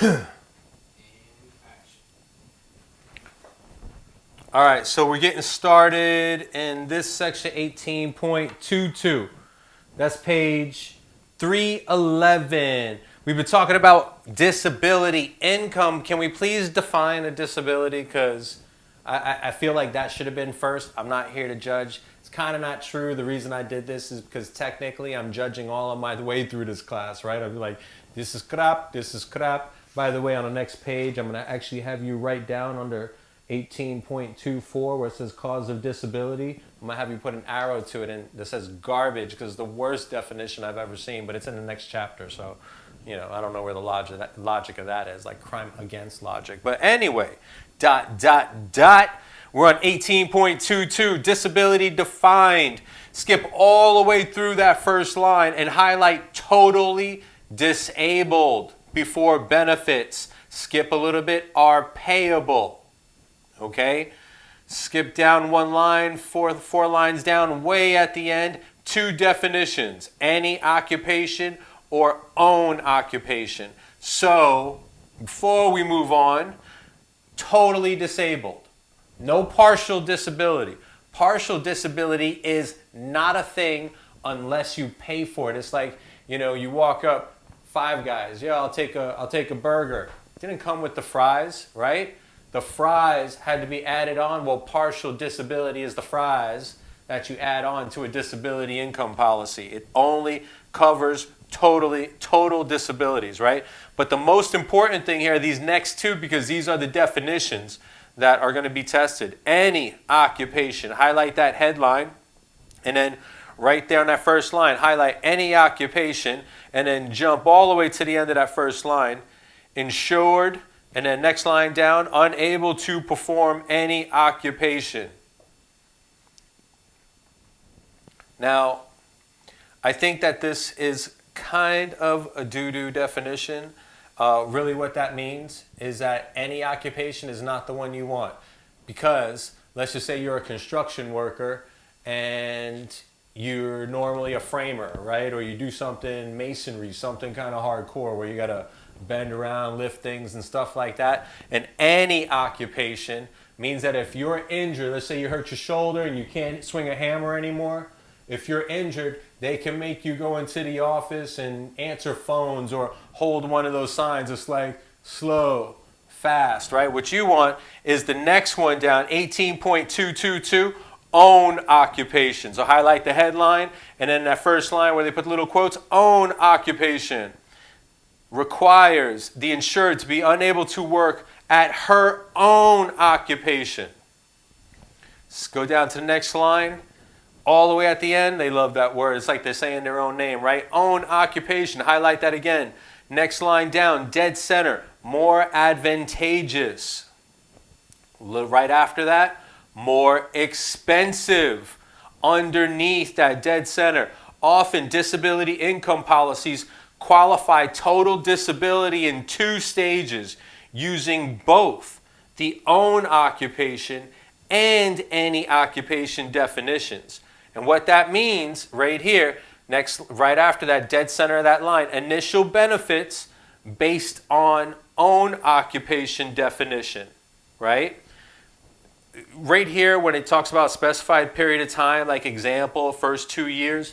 All right, so we're getting started in this section 18.22. That's page 311. We've been talking about disability income. Can we please define a disability? Because I feel like that should have been first. I'm not here to judge. It's kind of not true. The reason I did this is because technically I'm judging all of my way through this class, right? I'm like, this is crap, this is crap. By the way, on the next page, I'm going to actually have you write down under 18.24 where it says cause of disability. I'm going to have you put an arrow to it and that says garbage because it's the worst definition I've ever seen, but it's in the next chapter. So, you know, I don't know where the logic of that is, like crime against logic. But anyway, We're on 18.22, disability defined. Skip all the way through that first line and highlight totally disabled before benefits. Skip a little bit, are payable. Okay? Skip down one line, four lines down, way at the end, two definitions, any occupation or own occupation. So, before we move on, totally disabled. No partial disability. Partial disability is not a thing unless you pay for it. It's like, you know, you walk up, Five Guys, yeah, I'll take a burger. It didn't come with the fries, right? The fries had to be added on. Well, partial disability is the fries that you add on to a disability income policy. It only covers total disabilities, right? But the most important thing here are these next two, because these are the definitions that are going to be tested. Any occupation, highlight that headline, and then right there on that first line, highlight any occupation, and then jump all the way to the end of that first line. Insured, and then next line down, unable to perform any occupation. Now, I think that this is kind of a doo-doo definition. Really what that means is that any occupation is not the one you want. Because let's just say you're a construction worker and you're normally a framer, right? Or you do something masonry, something kind of hardcore where you got to bend around, lift things and stuff like that. And any occupation means that if you're injured, let's say you hurt your shoulder and you can't swing a hammer anymore, if you're injured, they can make you go into the office and answer phones or hold one of those signs. It's like slow, fast, right? What you want is the next one down, 18.222, own occupation. So highlight the headline and then that first line where they put little quotes, own occupation. Requires the insured to be unable to work at her own occupation. Let's go down to the next line. All the way at the end, they love that word. It's like they're saying their own name, right? Own occupation. Highlight that again. Next line down, dead center. More advantageous. Right after that, more expensive. Underneath that dead center. Often disability income policies qualify total disability in two stages using both the own occupation and any occupation definitions. And what that means right here, right after that dead center of that line, initial benefits based on own occupation definition, right? Right here when it talks about specified period of time, like example, first 2 years,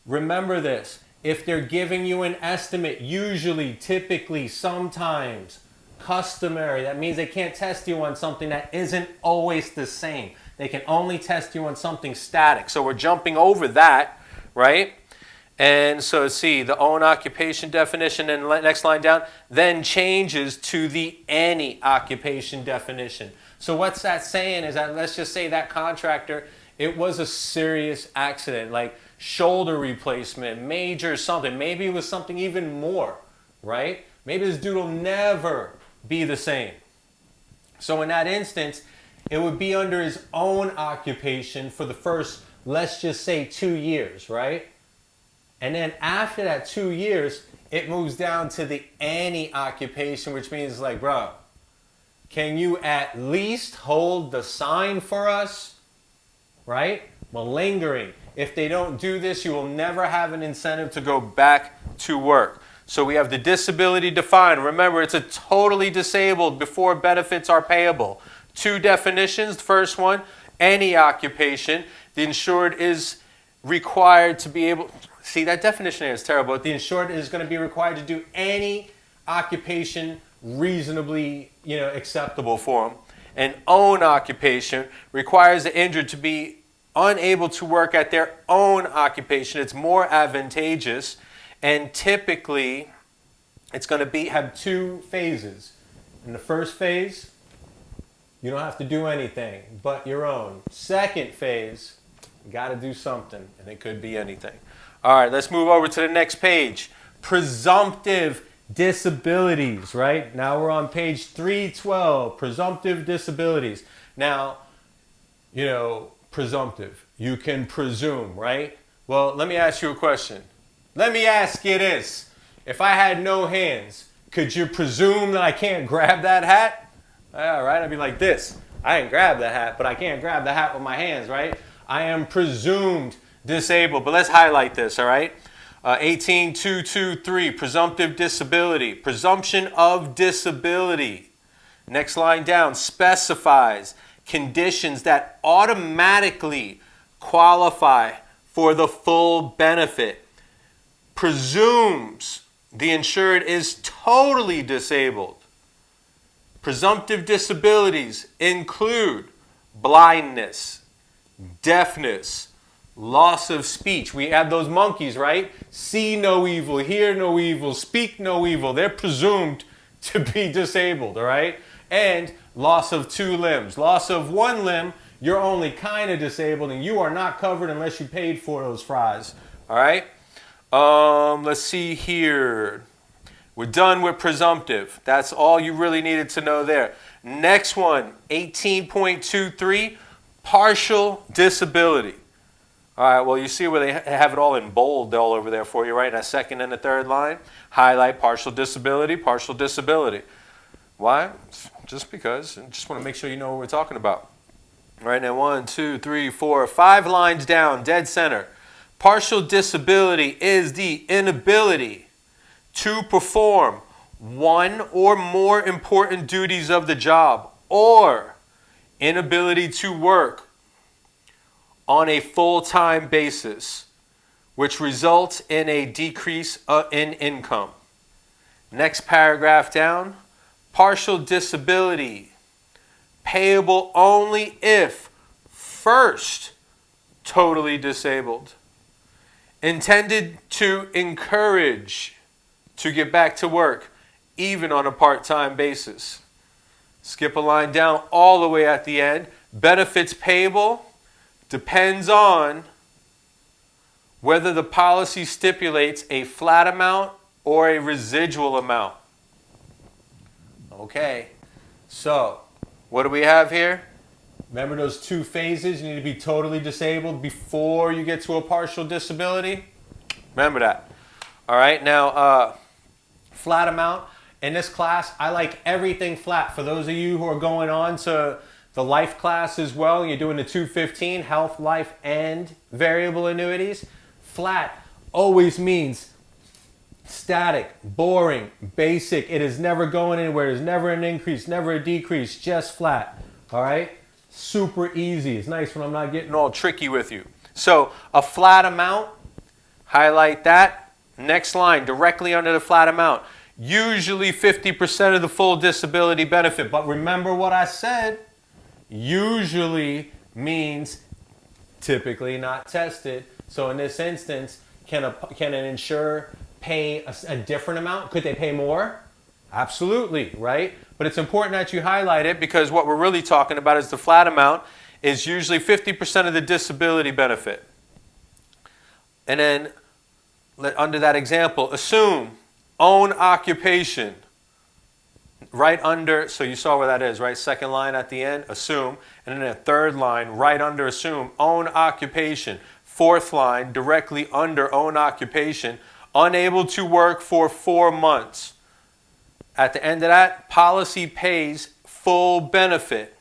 remember this. If they're giving you an estimate, usually, typically, sometimes, customary, that means they can't test you on something that isn't always the same. They can only test you on something static. So we're jumping over that, right? And so see, the own occupation definition and next line down, then changes to the any occupation definition. So what's that saying is that, let's just say that contractor, it was a serious accident, like shoulder replacement, major something. Maybe it was something even more, right? Maybe this dude will never be the same. So in that instance, it would be under his own occupation for the first, let's just say 2 years, right? And then after that 2 years, it moves down to the any occupation, which means like, bro, can you at least hold the sign for us? Right? Malingering. If they don't do this, you will never have an incentive to go back to work. So we have the disability defined. Remember, it's a totally disabled before benefits are payable. Two definitions. The first one, any occupation. The insured is required to be able, see that definition there is terrible, but the insured is going to be required to do any occupation reasonably, acceptable for them. An own occupation requires the injured to be unable to work at their own occupation. It's more advantageous, and typically it's going to have two phases. In the first phase, you don't have to do anything but your own. Second phase, you got to do something, and it could be anything. All right, let's move over to the next page. Presumptive disabilities, right? Now we're on page 312, presumptive disabilities. Now, presumptive. You can presume, right? Well, let me ask you a question. Let me ask you this. If I had no hands, could you presume that I can't grab that hat? All right, I'd be like this. I can grab the hat, but I can't grab the hat with my hands, right? I am presumed disabled. But let's highlight this, all right? 18223, presumptive disability. Presumption of disability. Next line down, specifies conditions that automatically qualify for the full benefit. Presumes the insured is totally disabled. Presumptive disabilities include blindness, deafness, loss of speech. We have those monkeys, right? See no evil, hear no evil, speak no evil. They're presumed to be disabled, all right? And loss of two limbs. Loss of one limb, you're only kind of disabled, and you are not covered unless you paid for those fries, all right? Let's see here. We're done with presumptive. That's all you really needed to know there. Next one, 18.23, partial disability. All right, well, you see where they have it all in bold all over there for you, right? That second and the third line. Highlight partial disability, partial disability. Why? Just because. I just want to make sure you know what we're talking about. All right, now 1, 2, 3, 4, 5 lines down, dead center. Partial disability is the inability to perform one or more important duties of the job, or inability to work on a full-time basis, which results in a decrease in income. Next paragraph down, partial disability, payable only if first totally disabled, intended to encourage to get back to work, even on a part-time basis. Skip a line down all the way at the end. Benefits payable depends on whether the policy stipulates a flat amount or a residual amount. Okay, so what do we have here? Remember those two phases? You need to be totally disabled before you get to a partial disability. Remember that. All right, now flat amount. In this class, I like everything flat. For those of you who are going on to the life class as well, you're doing the 215, health, life, and variable annuities. Flat always means static, boring, basic. It is never going anywhere. There's never an increase, never a decrease, just flat. All right? Super easy. It's nice when I'm not getting all tricky with you. So a flat amount, highlight that. Next line, directly under the flat amount. Usually 50% of the full disability benefit. But remember what I said. Usually means typically not tested. So in this instance, can an insurer pay a different amount? Could they pay more? Absolutely, right? But it's important that you highlight it, because what we're really talking about is the flat amount is usually 50% of the disability benefit. And then under that example, assume own occupation. Right under, so you saw where that is, right? Second line at the end, assume. And then a third line right under assume, own occupation. Fourth line directly under own occupation, unable to work for 4 months. At the end of that, policy pays full benefit.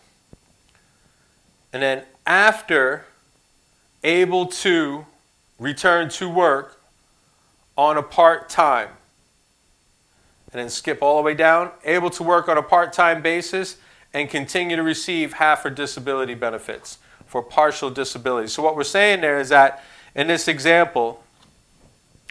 And then after, able to return to work on a part-time. and then skip all the way down, able to work on a part-time basis and continue to receive half her disability benefits for partial disability. So what we're saying there is that in this example,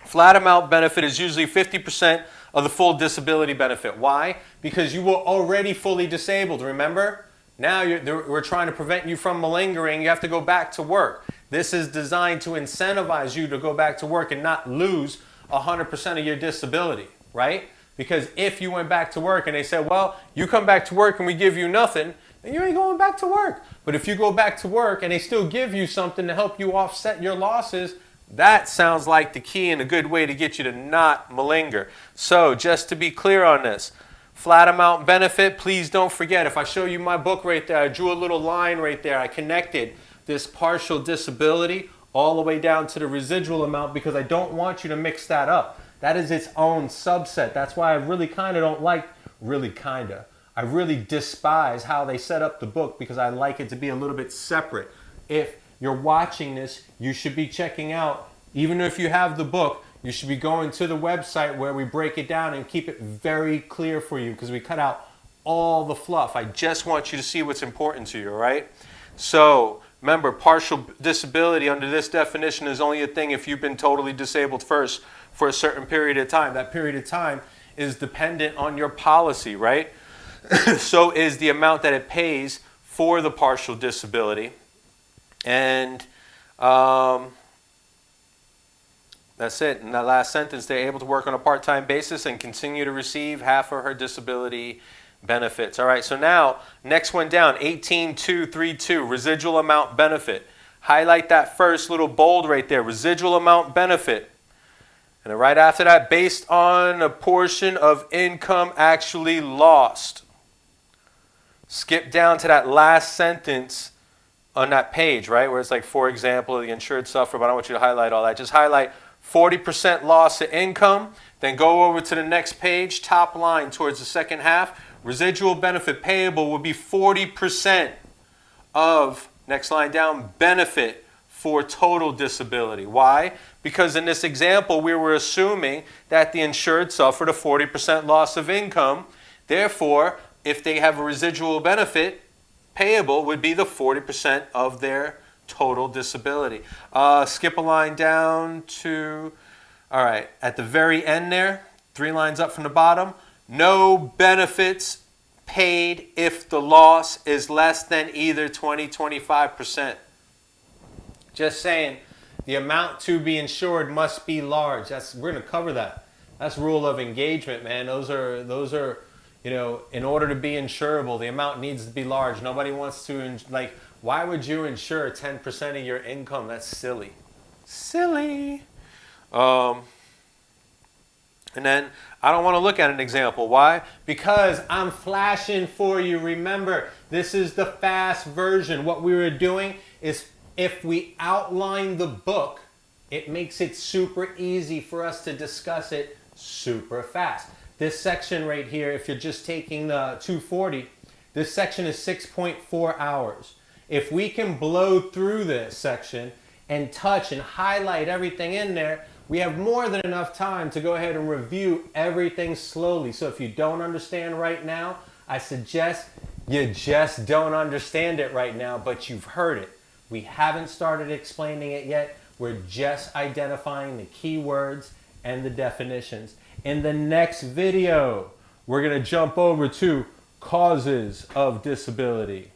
flat amount benefit is usually 50% of the full disability benefit. Why? Because you were already fully disabled, remember? Now we're trying to prevent you from malingering. You have to go back to work. This is designed to incentivize you to go back to work and not lose 100% of your disability, right? Because if you went back to work and they said, well, you come back to work and we give you nothing, then you ain't going back to work. But if you go back to work and they still give you something to help you offset your losses, that sounds like the key and a good way to get you to not malinger. So just to be clear on this, flat amount benefit, please don't forget, if I show you my book right there, I drew a little line right there. I connected this partial disability all the way down to the residual amount because I don't want you to mix that up. That is its own subset. That's why I really I really despise how they set up the book because I like it to be a little bit separate. If you're watching this, you should be checking out, even if you have the book, you should be going to the website where we break it down and keep it very clear for you because we cut out all the fluff. I just want you to see what's important to you, all right? So remember, partial disability under this definition is only a thing if you've been totally disabled first for a certain period of time. That period of time is dependent on your policy, right? So is the amount that it pays for the partial disability. And that's it. In that last sentence, they're able to work on a part-time basis and continue to receive half of her disability benefits. All right, so now, next one down, 18232, residual amount benefit. Highlight that first little bold right there, residual amount benefit. And then right after that, based on a portion of income actually lost. Skip down to that last sentence on that page, right, where it's like, for example, the insured suffer, but I don't want you to highlight all that. Just highlight 40% loss of income, then go over to the next page, top line towards the second half. Residual benefit payable will be 40% of, next line down, benefit for total disability. Why? Because in this example, we were assuming that the insured suffered a 40% loss of income. Therefore, if they have a residual benefit, payable would be the 40% of their total disability. Skip a line down to, all right, at the very end there, 3 lines up from the bottom, no benefits paid if the loss is less than either 20-25%. Just saying, the amount to be insured must be large. We're going to cover that. That's rule of engagement, man. Those are, you know, in order to be insurable, the amount needs to be large. Nobody wants to, like, why would you insure 10% of your income? That's silly. Silly. And then I don't want to look at an example. Why? Because I'm flashing for you. Remember, this is the fast version. What we were doing is if we outline the book, it makes it super easy for us to discuss it super fast. This section right here, if you're just taking the 240, this section is 6.4 hours. If we can blow through this section and touch and highlight everything in there, we have more than enough time to go ahead and review everything slowly. So if you don't understand right now, I suggest you just don't understand it right now, but you've heard it. We haven't started explaining it yet. We're just identifying the keywords and the definitions. In the next video, we're going to jump over to causes of disability.